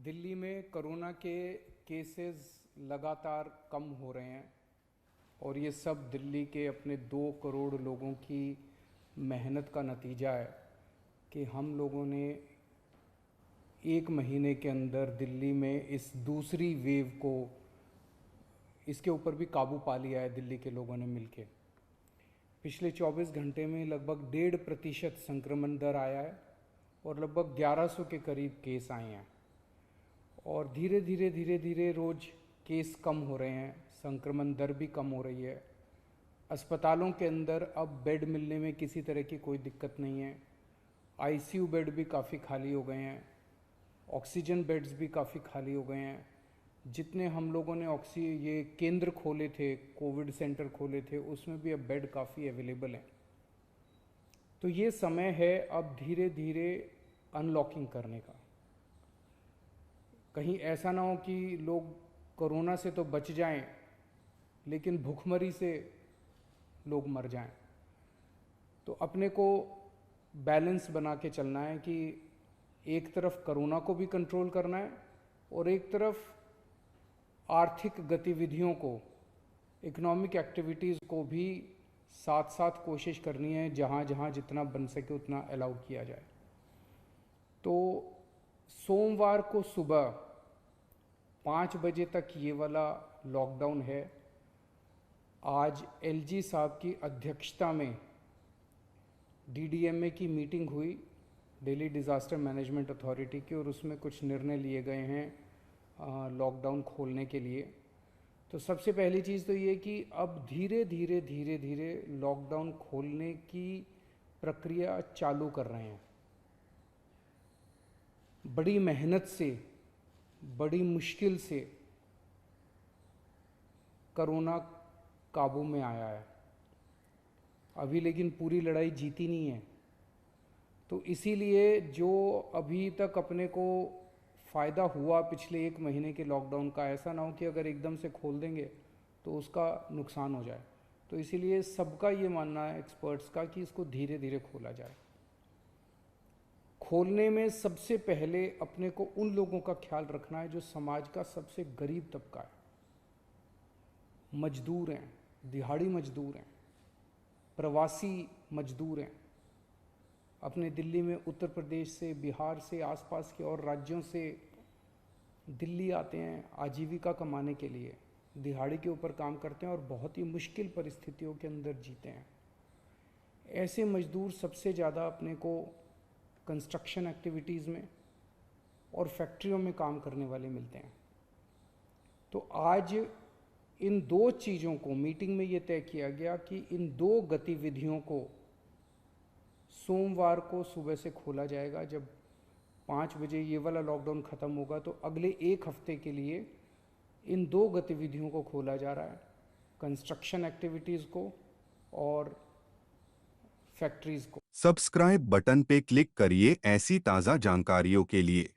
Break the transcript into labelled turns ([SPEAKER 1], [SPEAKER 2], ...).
[SPEAKER 1] दिल्ली में कोरोना के केसेस लगातार कम हो रहे हैं और ये सब दिल्ली के अपने 2 करोड़ लोगों की मेहनत का नतीजा है कि हम लोगों ने 1 महीने के अंदर दिल्ली में इस दूसरी वेव को इसके ऊपर भी काबू पा लिया है। दिल्ली के लोगों ने मिलके पिछले 24 घंटे में लगभग 1.5% संक्रमण दर आया है और लगभग 1100 के करीब केस आए हैं और धीरे धीरे रोज़ केस कम हो रहे हैं, संक्रमण दर भी कम हो रही है। अस्पतालों के अंदर अब बेड मिलने में किसी तरह की कोई दिक्कत नहीं है। आईसीयू बेड भी काफ़ी खाली हो गए हैं, ऑक्सीजन बेड्स भी काफ़ी खाली हो गए हैं। जितने हम लोगों ने ये केंद्र खोले थे, कोविड सेंटर खोले थे, उसमें भी अब बेड काफ़ी अवेलेबल हैं। तो ये समय है अब धीरे धीरे अनलॉकिंग करने का। कहीं ऐसा ना हो कि लोग कोरोना से तो बच जाएं लेकिन भूखमरी से लोग मर जाएं। तो अपने को बैलेंस बना के चलना है कि एक तरफ कोरोना को भी कंट्रोल करना है और एक तरफ आर्थिक गतिविधियों को, इकोनॉमिक एक्टिविटीज़ को भी साथ साथ कोशिश करनी है, जहाँ जहाँ जितना बन सके उतना अलाउ किया जाए। तो सोमवार को सुबह 5 बजे तक ये वाला लॉकडाउन है। आज एलजी साहब की अध्यक्षता में डीडीएमए की मीटिंग हुई, दिल्ली डिज़ास्टर मैनेजमेंट अथॉरिटी की, और उसमें कुछ निर्णय लिए गए हैं लॉकडाउन खोलने के लिए। तो सबसे पहली चीज़ तो ये कि अब धीरे धीरे लॉकडाउन खोलने की प्रक्रिया चालू कर रहे हैं। बड़ी मेहनत से, बड़ी मुश्किल से कोरोना काबू में आया है अभी, लेकिन पूरी लड़ाई जीती नहीं है। तो इसीलिए जो अभी तक अपने को फ़ायदा हुआ पिछले 1 महीने के लॉकडाउन का, ऐसा ना हो कि अगर एकदम से खोल देंगे तो उसका नुकसान हो जाए। तो इसीलिए सबका ये मानना है, एक्सपर्ट्स का, कि इसको धीरे धीरे खोला जाए। खोलने में सबसे पहले अपने को उन लोगों का ख्याल रखना है जो समाज का सबसे गरीब तबका है, मजदूर हैं, दिहाड़ी मजदूर हैं, प्रवासी मजदूर हैं। अपने दिल्ली में उत्तर प्रदेश से, बिहार से, आसपास के और राज्यों से दिल्ली आते हैं आजीविका कमाने के लिए, दिहाड़ी के ऊपर काम करते हैं और बहुत ही मुश्किल परिस्थितियों के अंदर जीते हैं। ऐसे मजदूर सबसे ज़्यादा अपने को कंस्ट्रक्शन एक्टिविटीज़ में और फैक्ट्रियों में काम करने वाले मिलते हैं। तो आज इन 2 चीज़ों को मीटिंग में ये तय किया गया कि इन 2 गतिविधियों को सोमवार को सुबह से खोला जाएगा। जब 5 बजे ये वाला लॉकडाउन ख़त्म होगा तो अगले 1 हफ्ते के लिए इन 2 गतिविधियों को खोला जा रहा है, कंस्ट्रक्शन एक्टिविटीज़ को और फैक्ट्रीज़ को।
[SPEAKER 2] सब्सक्राइब बटन पे क्लिक करिए ऐसी ताज़ा जानकारियों के लिए।